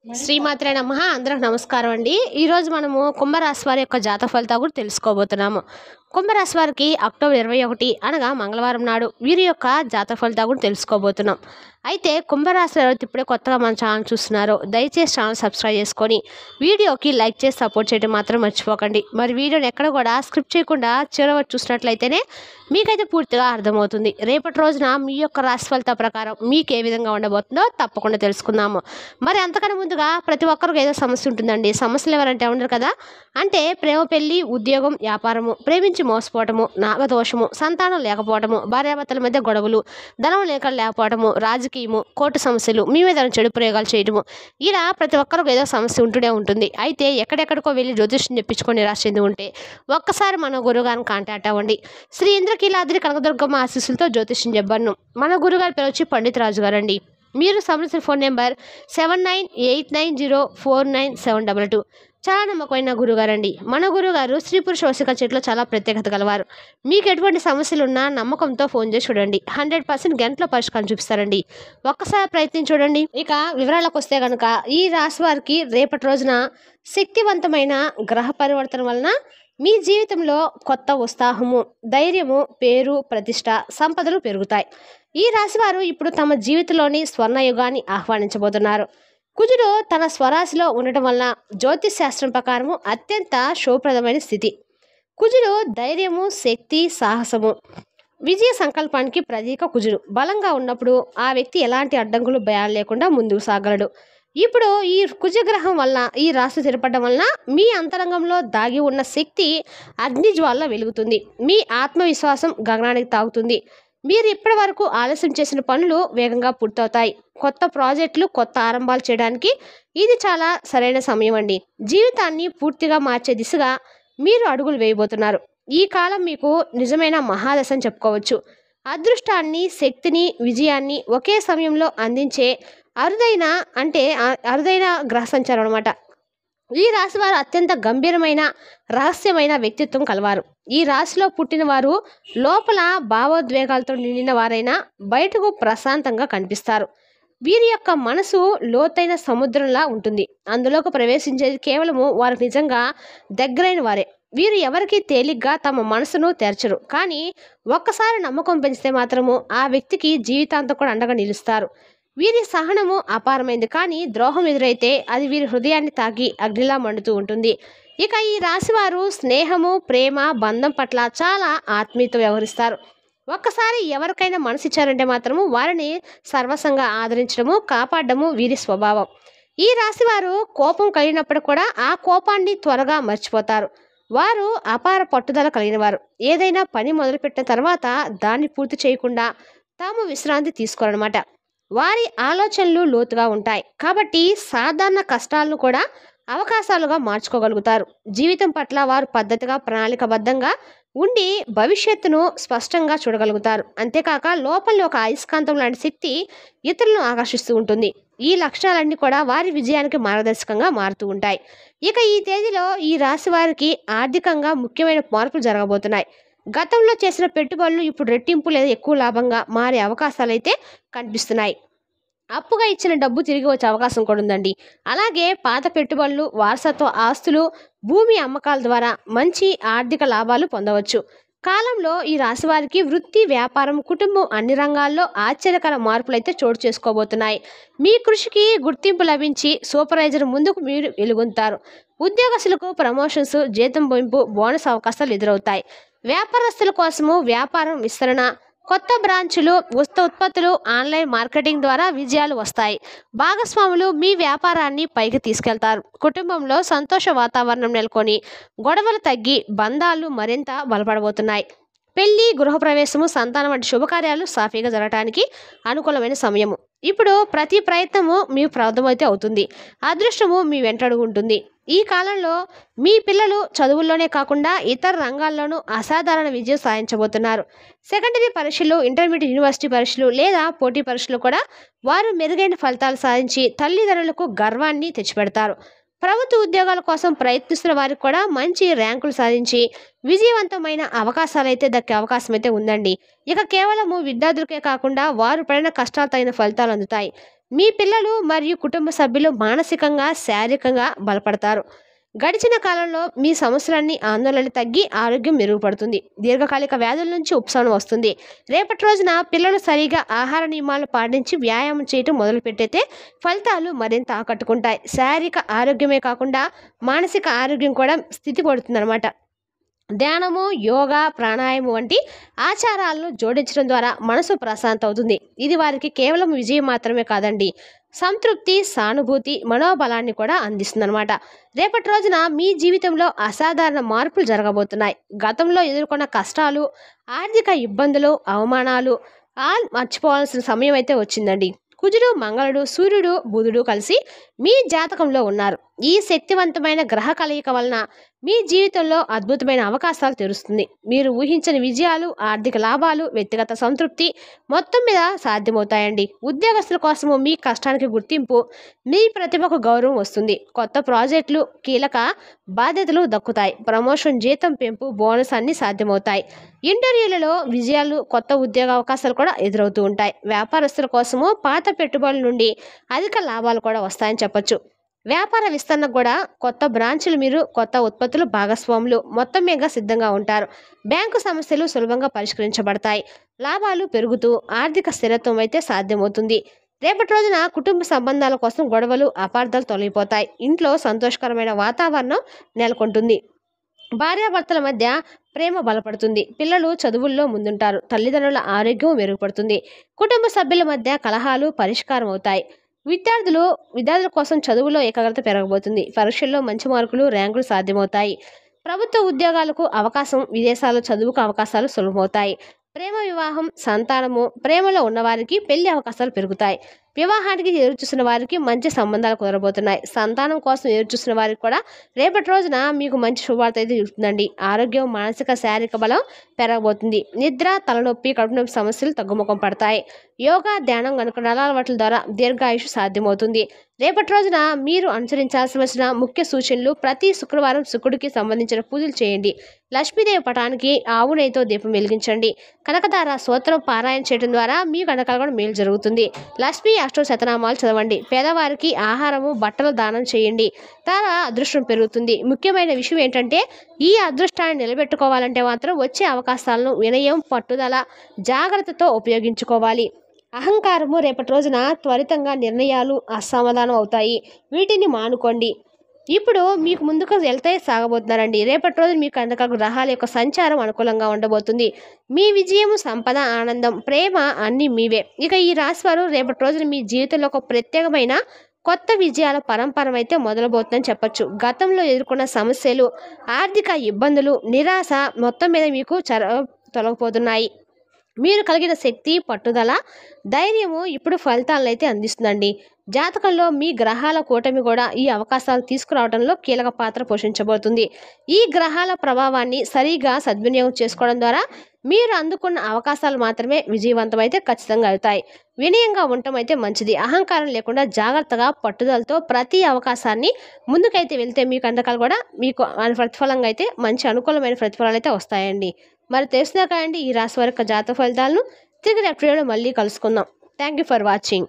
శ్రీమాత్రే నమః. అందరికి నమస్కారం అండి. ఈరోజు మనము కుంభరాశి వారి యొక్క జాతక ఫలితాలు కూడా తెలుసుకోబోతున్నాము. కుంభరాశి వారికి అక్టోబర్ 21 అనగా మంగళవారం నాడు వీరి యొక్క జాతక ఫలితాలు కూడా తెలుసుకోబోతున్నాం. అయితే కుంభరాశి ఎవరైతే ఇప్పుడే కొత్తగా మన ఛానల్ చూస్తున్నారో దయచేసి ఛానల్ సబ్స్క్రైబ్ చేసుకొని వీడియోకి లైక్ చేసి సపోర్ట్ చేయడం మాత్రం మర్చిపోకండి. మరి వీడియోని ఎక్కడ కూడా స్క్రిప్ట్ చేయకుండా చివరి చూసినట్లయితేనే మీకైతే పూర్తిగా అర్థమవుతుంది. రేపటి రోజున మీ యొక్క రాశి ఫలిత ప్రకారం మీకు ఏ విధంగా ఉండబోతుందో తప్పకుండా తెలుసుకుందాము. మరి అంతకన్నా ముందుగా ప్రతి ఒక్కరికి ఏదో సమస్య ఉంటుందండి. సమస్యలు ఎవరంటే ఉండరు కదా, అంటే ప్రేమ, పెళ్లి, ఉద్యోగం, వ్యాపారము, ప్రేమించి మోసపోవటము, నాగదోషము, సంతానం లేకపోవటము, భార్యాభర్తల మధ్య గొడవలు, ధనం లేకపోవటము, రాజకీయము, కోర్టు సమస్యలు, మీ మీద చెడు ప్రయోగాలు చేయటము, ఇలా ప్రతి ఒక్కరికి ఏదో సమస్య ఉంటూనే ఉంటుంది. అయితే ఎక్కడెక్కడికో వెళ్ళి జ్యోతిష్యం తెప్పించుకొని నిరాశ చెంది ఉంటే ఒక్కసారి మన గురుగారిని కాంటాక్ట్ అవ్వండి. శ్రీ ఇంద్రకీలాద్రి కనకదుర్గమ్మ ఆశీస్సులతో జ్యోతిష్యం చెప్పను. మన గురుగారి పేరు వచ్చి పండిత్ రాజు గారు అండి. మీరు సంబంధించిన ఫోన్ నెంబర్ 7989049722. చాలా నమ్మకమైన గురుగారండి. మన గురుగారు స్త్రీ పురుష వశిక చెట్లో చాలా ప్రత్యేకత గలవారు. మీకు ఎటువంటి సమస్యలు ఉన్నా నమ్మకంతో ఫోన్ చేసి చూడండి, 100% గంటలో పరిష్కారం చూపిస్తారండి. ఒక్కసారి ప్రయత్నం చూడండి. ఇక వివరాలకు వస్తే కనుక ఈ రాశి వారికి రేపటి రోజున శక్తివంతమైన గ్రహ పరివర్తన వలన మీ జీవితంలో కొత్త ఉత్సాహము, ధైర్యము, పేరు, ప్రతిష్ట, సంపదలు పెరుగుతాయి. ఈ రాశివారు ఇప్పుడు తమ జీవితంలోని స్వర్ణయుగాన్ని ఆహ్వానించబోతున్నారు. కుజుడు తన స్వరాశిలో ఉండటం వలన జ్యోతిష్ శాస్త్రం ప్రకారము అత్యంత శుభప్రదమైన స్థితి. కుజుడు ధైర్యము, శక్తి, సాహసము, విజయ సంకల్పానికి ప్రతీక. కుజుడు బలంగా ఉన్నప్పుడు ఆ వ్యక్తి ఎలాంటి అడ్డంకులు, భయాలు లేకుండా ముందుకు సాగలడు. ఇప్పుడు ఈ కుజగ్రహం వలన ఈ రాశి స్థిరపడడం వలన మీ అంతరంగంలో దాగి ఉన్న శక్తి అగ్నిజ్వాల వెలుగుతుంది. మీ ఆత్మవిశ్వాసం గగనానికి తాగుతుంది. మీరు ఇప్పటి వరకు ఆలస్యం చేసిన పనులు వేగంగా పూర్తవుతాయి. కొత్త ప్రాజెక్టులు, కొత్త ఆరంభాలు చేయడానికి ఇది చాలా సరైన సమయం అండి. జీవితాన్ని పూర్తిగా మార్చే దిశగా మీరు అడుగులు వేయబోతున్నారు. ఈ కాలం మీకు నిజమైన మహాదశ అని చెప్పుకోవచ్చు. అదృష్టాన్ని, శక్తిని, విజయాన్ని ఒకే సమయంలో అందించే అరుదైన గ్రహ సంచారం అనమాట. ఈ రాశి వారు అత్యంత గంభీరమైన, రహస్యమైన వ్యక్తిత్వం కలవారు. ఈ రాశిలో పుట్టిన వారు లోపల భావోద్వేగాలతో నిండిన వారైనా బయటకు ప్రశాంతంగా కనిపిస్తారు. వీరి యొక్క మనసు లోతైన సముద్రంలా ఉంటుంది. అందులోకి ప్రవేశించేది కేవలము వారు నిజంగా దగ్గరైన వారే. వీరు ఎవరికి తేలిగ్గా తమ మనసును తెరచరు, కానీ ఒక్కసారి నమ్మకం పెంచితే మాత్రము ఆ వ్యక్తికి జీవితాంతం కూడా అండగా నిలుస్తారు. వీరి సహనము అపారమైంది, కానీ ద్రోహం ఎదురైతే అది వీరి హృదయాన్ని తాకి అగ్నిలా మండుతూ ఉంటుంది. ఇక ఈ రాశివారు స్నేహము, ప్రేమ, బంధం పట్ల చాలా ఆత్మీయత వ్యవహరిస్తారు. ఒక్కసారి ఎవరికైనా మనసిచ్చారంటే మాత్రము వారిని సర్వసంగా ఆదరించడము, కాపాడము వీరి స్వభావం. ఈ రాశివారు కోపం కలిగినప్పుడు కూడా ఆ కోపాన్ని త్వరగా మర్చిపోతారు. వారు అపార పట్టుదల కలిగిన వారు. ఏదైనా పని మొదలుపెట్టిన తర్వాత దాన్ని పూర్తి చేయకుండా తాము విశ్రాంతి తీసుకోరనమాట. వారి ఆలోచనలు లోతుగా ఉంటాయి, కాబట్టి సాధారణ కష్టాలను కూడా అవకాశాలుగా మార్చుకోగలుగుతారు. జీవితం పట్ల వారు పద్ధతిగా, ప్రణాళికబద్ధంగా ఉండి భవిష్యత్తును స్పష్టంగా చూడగలుగుతారు. అంతేకాక లోపల ఒక అయస్కాంతం లాంటి శక్తి ఇతరులను ఆకర్షిస్తూ ఉంటుంది. ఈ లక్షణాలన్నీ కూడా వారి విజయానికి మార్గదర్శకంగా మారుతూ ఉంటాయి. ఇక ఈ తేదీలో ఈ రాశి వారికి ఆర్థికంగా ముఖ్యమైన మార్పులు జరగబోతున్నాయి. గతంలో చేసిన పెట్టుబడులు ఇప్పుడు రెట్టింపు లేదా ఎక్కువ లాభంగా మారే అవకాశాలు అయితే కనిపిస్తున్నాయి. అప్పుగా ఇచ్చిన డబ్బు తిరిగి వచ్చే అవకాశం కూడా ఉందండి. అలాగే పాత పెట్టుబడులు, వారసత్వ ఆస్తులు, భూమి అమ్మకాల ద్వారా మంచి ఆర్థిక లాభాలు పొందవచ్చు. కాలంలో ఈ రాశి వారికి వృత్తి, వ్యాపారం, కుటుంబం అన్ని రంగాల్లో ఆశ్చర్యకర మార్పులు అయితే చోటు చేసుకోబోతున్నాయి. మీ కృషికి గుర్తింపు లభించి సూపర్వైజర్ ముందుకు మీరు వెలుగొందుతారు. ఉద్యోగస్తులకు ప్రమోషన్స్, జీతం పెంపు, బోనస్ అవకాశాలు ఎదురవుతాయి. వ్యాపారస్తుల కోసము వ్యాపారం విస్తరణ, కొత్త బ్రాంచులు, ఉత్పత్తులు, ఆన్లైన్ మార్కెటింగ్ ద్వారా విజయాలు వస్తాయి. భాగస్వాములు మీ వ్యాపారాన్ని పైకి తీసుకెళ్తారు. కుటుంబంలో సంతోష వాతావరణం నెలకొని గొడవలు తగ్గి బంధాలు మరింత బలపడబోతున్నాయి. పెళ్లి, గృహప్రవేశము, సంతానం వంటి శుభకార్యాలు సాఫీగా జరగడానికి అనుకూలమైన సమయము. ఇప్పుడు ప్రతి ప్రయత్నము మీ ప్రదమైతే అవుతుంది. అదృష్టము మీ వెంటడుగు ఉంటుంది. ఈ కాలంలో మీ పిల్లలు చదువుల్లోనే కాకుండా ఇతర రంగాల్లోనూ అసాధారణ విజయం సాధించబోతున్నారు. సెకండరీ పరీక్షలు, ఇంటర్మీడియట్, యూనివర్సిటీ పరీక్షలు లేదా పోటీ పరీక్షలు కూడా వారు మెరుగైన ఫలితాలు సాధించి తల్లిదండ్రులకు గర్వాన్ని తెచ్చిపెడతారు. ప్రభుత్వ ఉద్యోగాల కోసం ప్రయత్నిస్తున్న వారికి కూడా మంచి ర్యాంకులు సాధించి విజయవంతమైన అవకాశాలు అయితే దక్కే అవకాశం అయితే ఉందండి. ఇక కేవలము విద్యార్థులకే కాకుండా వారు పడిన కష్టాలు తగిన ఫలితాలు అందుతాయి. మీ పిల్లలు మరియు కుటుంబ సభ్యులు మానసికంగా శారీరకంగా బలపడతారు. గడిచిన కాలంలో మీ సమస్యలన్నీ ఆందోళనలు తగ్గి ఆరోగ్యం మెరుగుపడుతుంది. దీర్ఘకాలిక వ్యాధుల నుంచి ఉపశమనం వస్తుంది. రేపటి రోజున పిల్లలు సరిగా ఆహార నియమాలు పాటించి వ్యాయామం చేయటం మొదలుపెట్టితే ఫలితాలు మరింత ఆకట్టుకుంటాయి. శారీరక ఆరోగ్యమే కాకుండా మానసిక ఆరోగ్యం కూడా స్థితిపడుతుందన్నమాట. ధ్యానము, యోగా, ప్రాణాయామం వంటి ఆచారాలను జోడించడం ద్వారా మనసు ప్రశాంతం అవుతుంది. ఇది వారికి కేవలం విజయం మాత్రమే కాదండి, సంతృప్తి, సానుభూతి, మనోబలాన్ని కూడా అందిస్తుందన్నమాట. రేపటి రోజున మీ జీవితంలో అసాధారణ మార్పులు జరగబోతున్నాయి. గతంలో ఎదుర్కొన్న కష్టాలు, ఆర్థిక ఇబ్బందులు, అవమానాలు మర్చిపోవాల్సిన సమయం అయితే వచ్చిందండి. కుజుడు, మంగళుడు, సూర్యుడు, బుధుడు కలిసి మీ జాతకంలో ఉన్నారు. ఈ శక్తివంతమైన గ్రహ కలయిక వలన మీ జీవితంలో అద్భుతమైన అవకాశాలు తెరుస్తుంది. మీరు ఊహించని విజయాలు, ఆర్థిక లాభాలు, వ్యక్తిగత సంతృప్తి మొత్తం మీద సాధ్యమవుతాయండి. ఉద్యోగస్తుల కోసము మీ కష్టానికి గుర్తింపు, మీ ప్రతిభకు గౌరవం వస్తుంది. కొత్త ప్రాజెక్టులు, కీలక బాధ్యతలు దక్కుతాయి. ప్రమోషన్, జీతం పెంపు, బోనస్ అన్ని సాధ్యమవుతాయి. ఇంటర్వ్యూలలో విజయాలు, కొత్త ఉద్యోగ అవకాశాలు కూడా ఎదురవుతూ ఉంటాయి. వ్యాపారస్తుల కోసము పాత పెట్టుబడుల నుండి అధిక లాభాలు కూడా వస్తాయని చెప్పొచ్చు. వ్యాపార విస్తరణకు కూడా కొత్త బ్రాంచులు, మీరు కొత్త ఉత్పత్తులు, భాగస్వాములు మొత్తం మీద సిద్ధంగా ఉంటారు. బ్యాంకు సమస్యలు సులభంగా పరిష్కరించబడతాయి. లాభాలు పెరుగుతూ ఆర్థిక స్థిరత్వం అయితే సాధ్యమవుతుంది. రేపటి రోజున కుటుంబ సంబంధాల కోసం గొడవలు, అపార్థాలు తొలగిపోతాయి. ఇంట్లో సంతోషకరమైన వాతావరణం నెలకొంటుంది. భార్యాభర్తల మధ్య ప్రేమ బలపడుతుంది. పిల్లలు చదువుల్లో ముందుంటారు. తల్లిదండ్రుల ఆరోగ్యం మెరుగుపడుతుంది. కుటుంబ సభ్యుల మధ్య కలహాలు పరిష్కారం అవుతాయి. విద్యార్థుల కోసం చదువులో ఏకాగ్రత పెరగబోతుంది. పరీక్షల్లో మంచి మార్కులు, ర్యాంకులు సాధ్యమవుతాయి. ప్రభుత్వ ఉద్యోగాలకు అవకాశం, విదేశాల్లో చదువుకు అవకాశాలు సులభమవుతాయి. ప్రేమ, వివాహం, సంతానము, ప్రేమలో ఉన్నవారికి పెళ్లి అవకాశాలు పెరుగుతాయి. వివాహానికి ఎదురుచూసిన వారికి మంచి సంబంధాలు కుదరబోతున్నాయి. సంతానం కోసం ఎదురుచూసిన వారికి కూడా రేపటి రోజున మీకు మంచి శుభవార్త అయితే చూస్తుందండి. ఆరోగ్యం, మానసిక, శారీరక బలం పెరగబోతుంది. నిద్ర, తలనొప్పి, కడుపు నొప్పి సమస్యలు తగ్గుముఖం పడతాయి. యోగా, ధ్యానం కనుక అలవాట్ల ద్వారా దీర్ఘాయుషు సాధ్యమవుతుంది. రేపటి రోజున మీరు అనుసరించాల్సిన ముఖ్య సూచనలు: ప్రతి శుక్రవారం శుక్రుడికి సంబంధించిన పూజలు చేయండి. లక్ష్మీదేవి పటానికి ఆవు నెయ్యితో దీపం వెలిగించండి. కనకదార స్తోత్రం పారాయణ చేయడం ద్వారా మీ కనకాలు కూడా మేలు జరుగుతుంది. లక్ష్మీ అష్టోత్తరశతనామాలు చదవండి. పేదవారికి ఆహారము, బట్టలు దానం చేయండి. ద్వారా అదృష్టం పెరుగుతుంది. ముఖ్యమైన విషయం ఏంటంటే, ఈ అదృష్టాన్ని నిలబెట్టుకోవాలంటే మాత్రం వచ్చే అవకాశాలను వినయం, పట్టుదల, జాగ్రత్తతో ఉపయోగించుకోవాలి. అహంకారము రేపటి రోజున త్వరితంగా నిర్ణయాలు అసమాధానం అవుతాయి. వీటిని మానుకోండి. ఇప్పుడు మీకు ముందుకు వెళ్తే సాగబోతున్నారండి. రేపటి రోజు మీకు కనుక గ్రహాల యొక్క సంచారం అనుకూలంగా ఉండబోతుంది. మీ విజయము, సంపద, ఆనందం, ప్రేమ అన్నీ మీవే. ఇక ఈ రాశి వారు రేపటి రోజున మీ జీవితంలో ఒక ప్రత్యేకమైన కొత్త విజయాల పరంపర అయితే మొదలబోతుందని చెప్పొచ్చు. గతంలో ఎదుర్కొన్న సమస్యలు, ఆర్థిక ఇబ్బందులు, నిరాశ మొత్తం మీద మీకు తొలగిపోతున్నాయి. మీరు కలిగిన శక్తి, పట్టుదల, ధైర్యము ఇప్పుడు ఫలితాలను అయితే అందిస్తుందండి. జాతకంలో మీ గ్రహాల కూటమి కూడా ఈ అవకాశాలు తీసుకురావడంలో కీలక పాత్ర పోషించబోతుంది. ఈ గ్రహాల ప్రభావాన్ని సరిగా సద్వినియోగం చేసుకోవడం ద్వారా మీరు అందుకున్న అవకాశాలు మాత్రమే విజయవంతమైతే ఖచ్చితంగా అవుతాయి. వినయంగా ఉండటం అయితే మంచిది. అహంకారం లేకుండా జాగ్రత్తగా, పట్టుదలతో ప్రతి అవకాశాన్ని ముందుకైతే వెళ్తే మీ కందకాలు కూడా మీకు ప్రతిఫలంగా అయితే మంచి అనుకూలమైన ప్రతిఫలాలు అయితే వస్తాయండి. మరి తెలుసుదాకా అండి ఈ రాశి వారి యొక్క జాతక ఫలితాలను తిరిగి రేపు వీడియోలో మళ్ళీ కలుసుకుందాం. Thank you for watching.